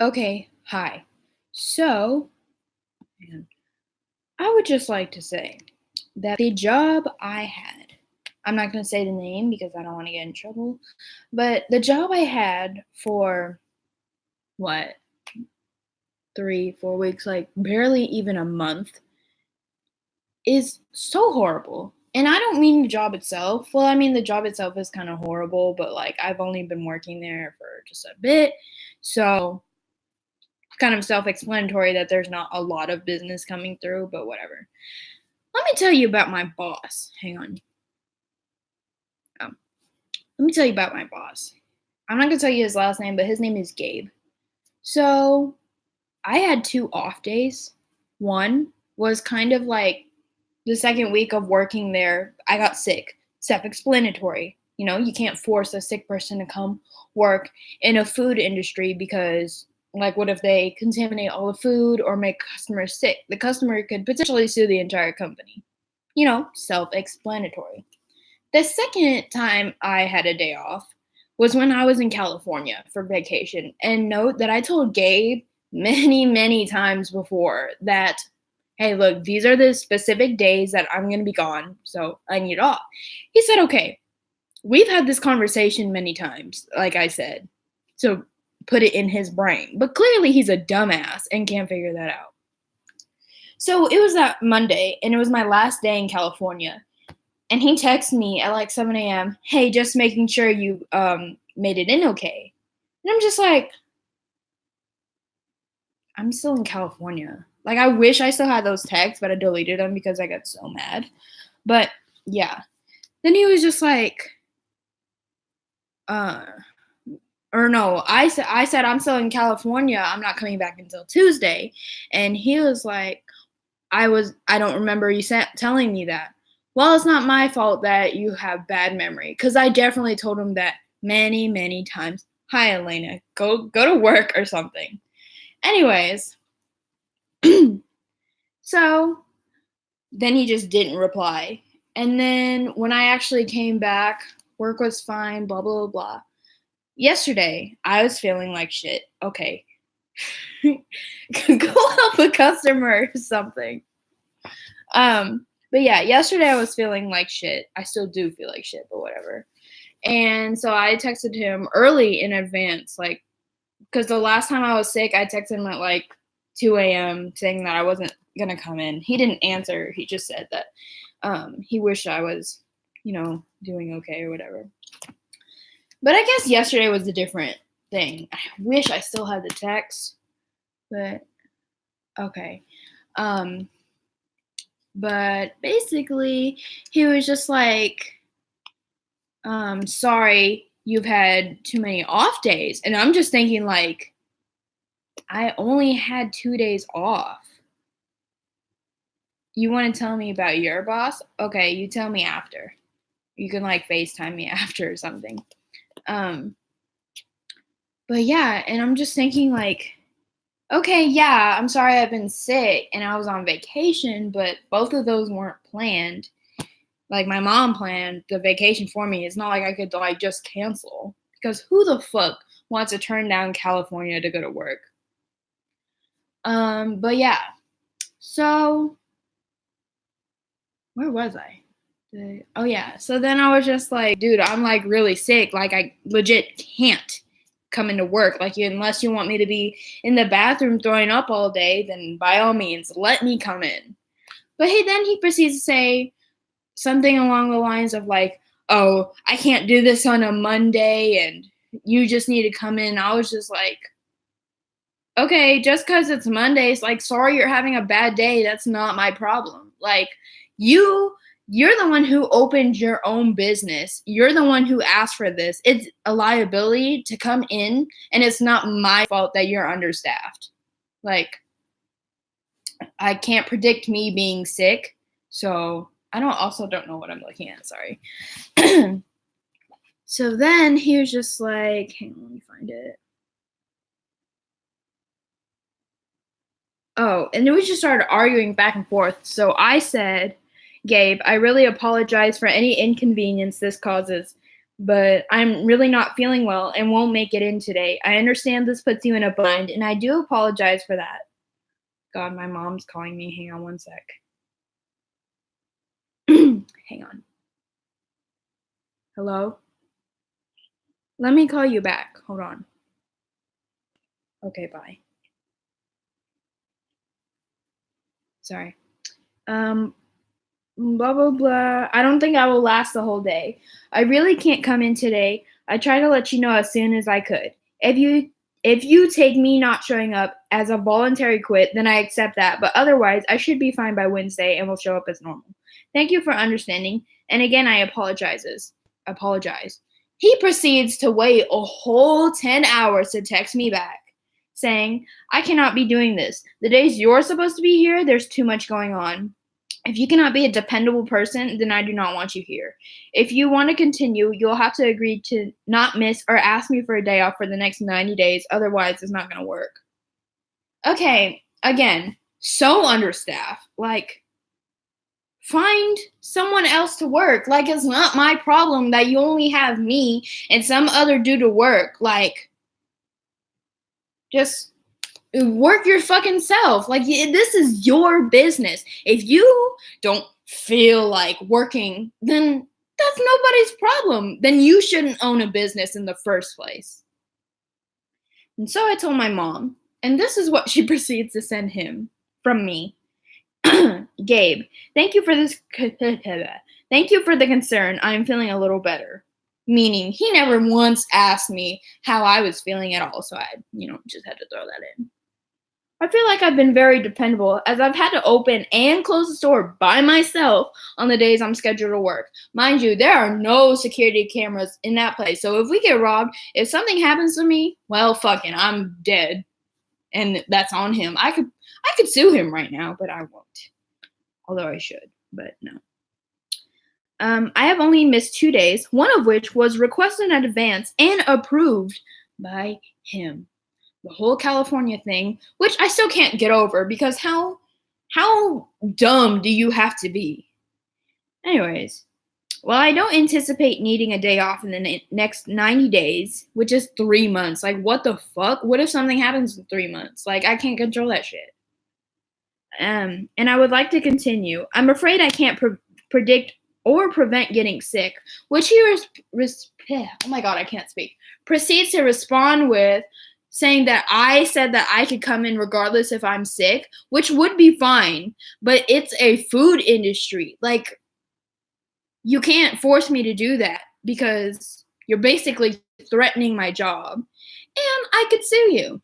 Okay, hi. So, man, I would just like to say that the job I had, I'm not going to say the name because I don't want to get in trouble, but the job I had for what, 3, 4 weeks, like barely even a month, is so horrible. And I don't mean the job itself. Well, I mean, the job itself is kind of horrible, but like I've only been working there for just a bit. So, kind of self explanatory that there's not a lot of business coming through, but whatever. Let me tell you about my boss. Hang on. Um, Let me tell you about my boss. I'm not going to tell you his last name, but his name is Gabe. So I had 2 off days. One was kind of like the second week of working there, I got sick. Self explanatory. You know, you can't force a sick person to come work in a food industry because, like, what if they contaminate all the food or make customers sick? The customer could potentially sue the entire company. Self explanatory. The second time I had a day off was when I was in California for vacation. And note that I told Gabe many, many times before that, hey, look, these are the specific days that I'm going to be gone. So I need off. He said, okay, we've had this conversation many times, like I said. So put it in his brain. But clearly he's a dumbass and can't figure that out. So it was that Monday, and it was my last day in California. And he texted me at like 7 a.m. Hey, just making sure you made it in okay. And I'm just like, I'm still in California. Like, I wish I still had those texts, but I deleted them because I got so mad. But yeah. Then he was just like, uh, or no, I said I'm still in California. I'm not coming back until Tuesday. And he was like, I don't remember you telling me that. Well, it's not my fault that you have bad memory because I definitely told him that many, many times. Hi, Elena. Go to work or something. Anyways, so then he just didn't reply. And then when I actually came back, work was fine, blah blah blah. Yesterday, I was feeling like shit. Okay. Go help a customer or something. But yeah, yesterday I was feeling like shit. I still do feel like shit, but whatever. And so I texted him early in advance, like, because the last time I was sick, I texted him at like 2 a.m. saying that I wasn't gonna come in. He didn't answer. He just said that he wished I was, doing okay or whatever. But I guess yesterday was a different thing. I wish I still had the text, but okay. Um, but basically, he was just like, sorry, you've had too many off days. And I'm just thinking, like, I only had 2 days off. You want to tell me about your boss? Okay, you tell me after. You can like FaceTime me after or something. Um, but yeah, and I'm just thinking like, okay, yeah, I'm sorry I've been sick and I was on vacation, but both of those weren't planned. Like my mom planned the vacation for me. It's not like I could like just cancel because who the fuck wants to turn down California to go to work? But yeah. So where was I? Oh yeah. So then I was just like, dude, I'm like really sick. Like I legit can't come into work. Like unless you want me to be in the bathroom throwing up all day, then by all means, let me come in. But hey, then he proceeds to say something along the lines of like, oh, I can't do this on a Monday and you just need to come in. I was just like, okay, just because it's Mondays, like, sorry you're having a bad day. That's not my problem. Like, you're the one who opened your own business. You're the one who asked for this. It's a liability to come in, and it's not my fault that you're understaffed. Like, I can't predict me being sick, so I don't know what I'm looking at. Sorry. So then he was just like, hang on, let me find it. Oh, and then we just started arguing back and forth. So I said, Gabe, I really apologize for any inconvenience this causes. but I'm really not feeling well and won't make it in today. I understand this puts you in a bind, and I do apologize for that. God, my mom's calling me. Hang on one sec. Hang on. Hello? Let me call you back. Hold on. Okay, bye. Sorry. Um, blah, blah, blah. I don't think I will last the whole day. I really can't come in today. I try to let you know as soon as I could. If you take me not showing up as a voluntary quit, then I accept that. But otherwise, I should be fine by Wednesday and will show up as normal. Thank you for understanding. And again, I apologize. He proceeds to wait a whole 10 hours to text me back, saying, I cannot be doing this. The days you're supposed to be here, there's too much going on. If you cannot be a dependable person, then I do not want you here. If you want to continue, you'll have to agree to not miss or ask me for a day off for the next 90 days. Otherwise, it's not going to work. Okay, again, so understaffed. Like, find someone else to work. Like, it's not my problem that you only have me and some other dude to work. Like, just work your fucking self. Like, this is your business. If you don't feel like working, then that's nobody's problem. Then you shouldn't own a business in the first place. And so I told my mom, and this is what she proceeds to send him from me. Gabe, thank you for this. Thank you for the concern. I am feeling a little better. Meaning, he never once asked me how I was feeling at all. So I, just had to throw that in. I feel like I've been very dependable as I've had to open and close the store by myself on the days I'm scheduled to work. Mind you, there are no security cameras in that place. So if we get robbed, if something happens to me, well, fucking, I'm dead. And that's on him. I could sue him right now, but I won't. Although I should, but no. I have only missed 2 days, one of which was requested in advance and approved by him. The whole California thing, which I still can't get over because how dumb do you have to be? Anyways, well, I don't anticipate needing a day off in the next 90 days, which is 3 months. Like, what the fuck? What if something happens in 3 months? Like, I can't control that shit. And I would like to continue. I'm afraid I can't predict or prevent getting sick, which he oh my god, I can't speak. Proceeds to respond with saying that I said that I could come in regardless if I'm sick, which would be fine, but it's a food industry. Like, you can't force me to do that because you're basically threatening my job, and I could sue you.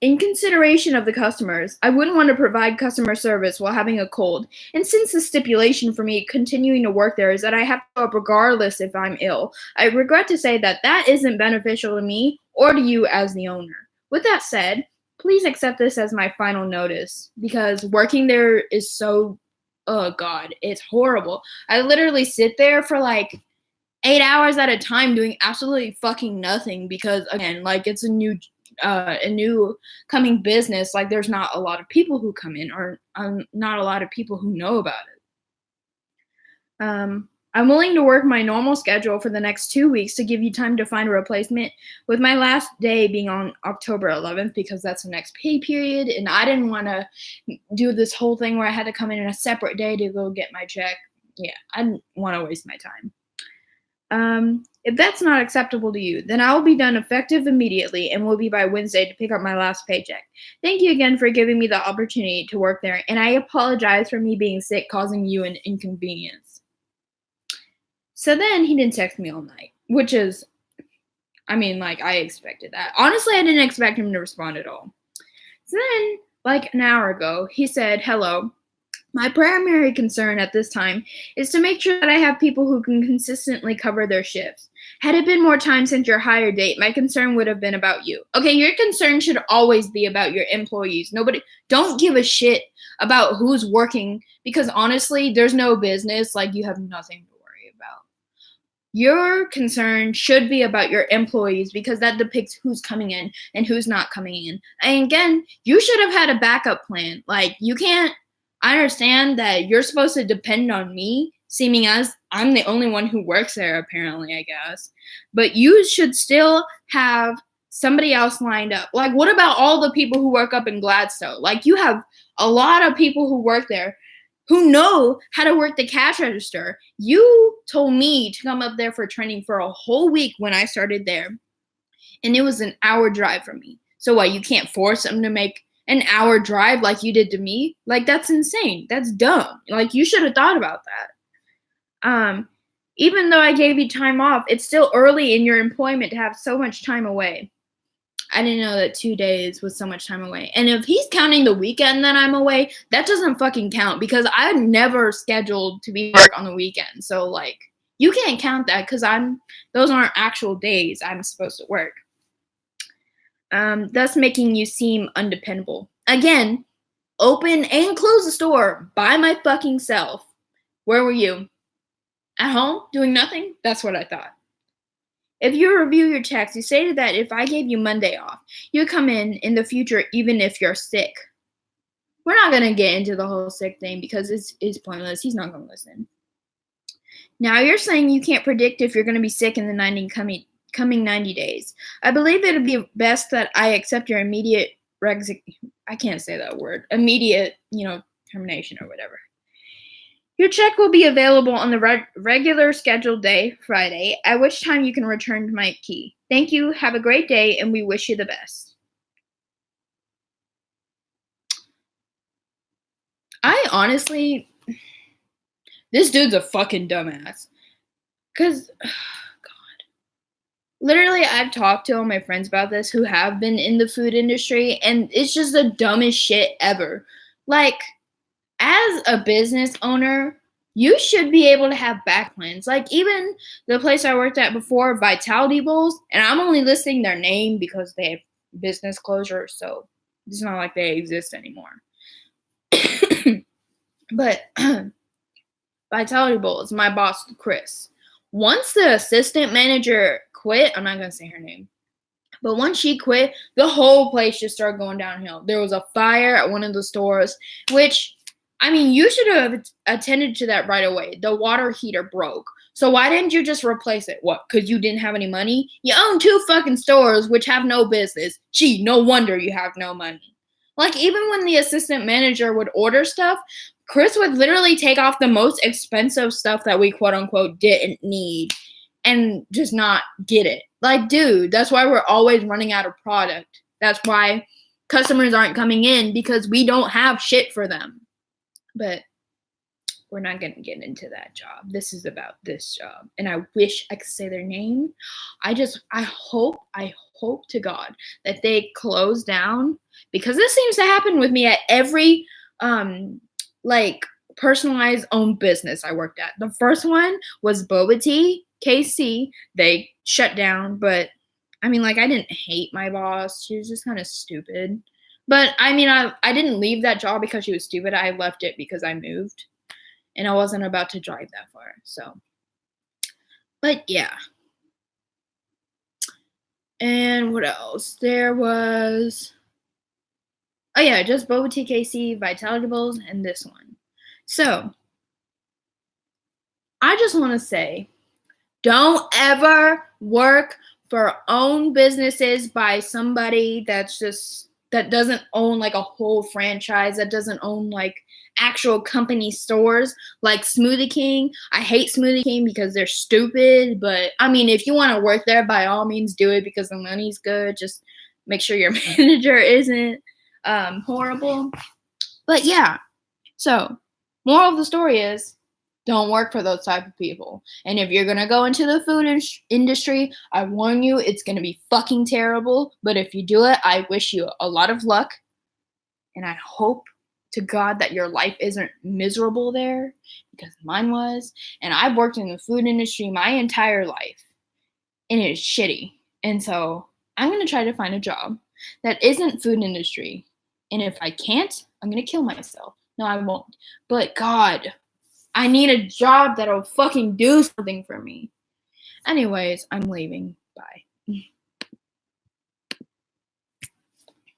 In consideration of the customers, I wouldn't want to provide customer service while having a cold. And since the stipulation for me continuing to work there is that I have to go up regardless if I'm ill, I regret to say that that isn't beneficial to me or to you as the owner. With that said, please accept this as my final notice because working there is so, oh God, it's horrible. I literally sit there for like 8 hours at a time doing absolutely fucking nothing because, again, like, it's a new coming business. Like, there's not a lot of people who come in or not a lot of people who know about it. I'm willing to work my normal schedule for the next 2 weeks to give you time to find a replacement, with my last day being on October 11th because that's the next pay period, and I didn't want to do this whole thing where I had to come in a separate day to go get my check. Yeah, I didn't want to waste my time. If that's not acceptable to you, then I will be done effective immediately and will be by Wednesday to pick up my last paycheck. Thank you again for giving me the opportunity to work there, and I apologize for me being sick causing you an inconvenience. So then he didn't text me all night, which is, I mean, like, I expected that. Honestly, I didn't expect him to respond at all. So then, like an hour ago, he said, hello. My primary concern at this time is to make sure that I have people who can consistently cover their shifts. Had it been more time since your hire date, my concern would have been about you. Okay, your concern should always be about your employees. Don't give a shit about who's working because honestly, there's no business. Like, you have nothing to worry about. Your concern should be about your employees because that depicts who's coming in and who's not coming in. And again, you should have had a backup plan. Like, you can't. I understand that you're supposed to depend on me seeming as I'm the only one who works there, apparently, I guess. But you should still have somebody else lined up. Like, what about all the people who work up in Gladstone? Like, you have a lot of people who work there who know how to work the cash register. You told me to come up there for training for a whole week when I started there, and it was an hour drive from me. So what, you can't force them to make an hour drive like you did to me? Like, that's insane. That's dumb. Like, you should have thought about that. Even though I gave you time off, it's still early in your employment to have so much time away. I didn't know that 2 days was so much time away. And if he's counting the weekend that I'm away, that doesn't fucking count because I'm never scheduled to be work on the weekend. So like, you can't count that because those aren't actual days I'm supposed to work. Thus making you seem undependable. Again, open and close the store by my fucking self. Where were you? At home? Doing nothing? That's what I thought. If you review your checks, you stated that if I gave you Monday off, you'd come in the future even if you're sick. We're not going to get into the whole sick thing because it's pointless. He's not going to listen. Now you're saying you can't predict if you're going to be sick in the coming 90 days. I believe it would be best that I accept your immediate termination or whatever. Your check will be available on the regular scheduled day, Friday, at which time you can return my key. Thank you, have a great day, and we wish you the best. I honestly, this dude's a fucking dumbass. Because, God. Literally, I've talked to all my friends about this who have been in the food industry, and it's just the dumbest shit ever. Like, as a business owner, you should be able to have back plans. Like, even the place I worked at before, Vitality Bowls, and I'm only listing their name because they have business closure, so it's not like they exist anymore. But Vitality Bowls, my boss, Chris. Once the assistant manager quit, I'm not going to say her name, but once she quit, the whole place just started going downhill. There was a fire at one of the stores, which, I mean, you should have attended to that right away. The water heater broke. So why didn't you just replace it? What, because you didn't have any money? You own 2 fucking stores which have no business. Gee, no wonder you have no money. Like, even when the assistant manager would order stuff, Chris would literally take off the most expensive stuff that we quote-unquote didn't need and just not get it. Like, dude, that's why we're always running out of product. That's why customers aren't coming in, because we don't have shit for them. But we're not going to get into that job. This is about this job. And I wish I could say their name. I hope to God that they close down, because this seems to happen with me at every, like, personalized owned business I worked at. The first one was Boba Tea, KC. They shut down, but I mean, like, I didn't hate my boss. She was just kind of stupid. But I mean, I didn't leave that job because she was stupid. I left it because I moved, and I wasn't about to drive that far. So, but yeah. And what else? There was, oh yeah, just Boba TKC, Vitality Bowls, and this one. So, I just want to say, don't ever work for own businesses by somebody that doesn't own like a whole franchise, that doesn't own like actual company stores, like Smoothie King. I hate Smoothie King because they're stupid, but I mean, if you want to work there, by all means do it because the money's good. Just make sure your manager isn't horrible. But yeah, so moral of the story is, don't work for those type of people. And if you're going to go into the food industry, I warn you, it's going to be fucking terrible. But if you do it, I wish you a lot of luck. And I hope to God that your life isn't miserable there, because mine was. And I've worked in the food industry my entire life, and it is shitty. And so I'm going to try to find a job that isn't food industry. And if I can't, I'm going to kill myself. No, I won't. But God, I need a job that'll fucking do something for me. Anyways, I'm leaving. Bye.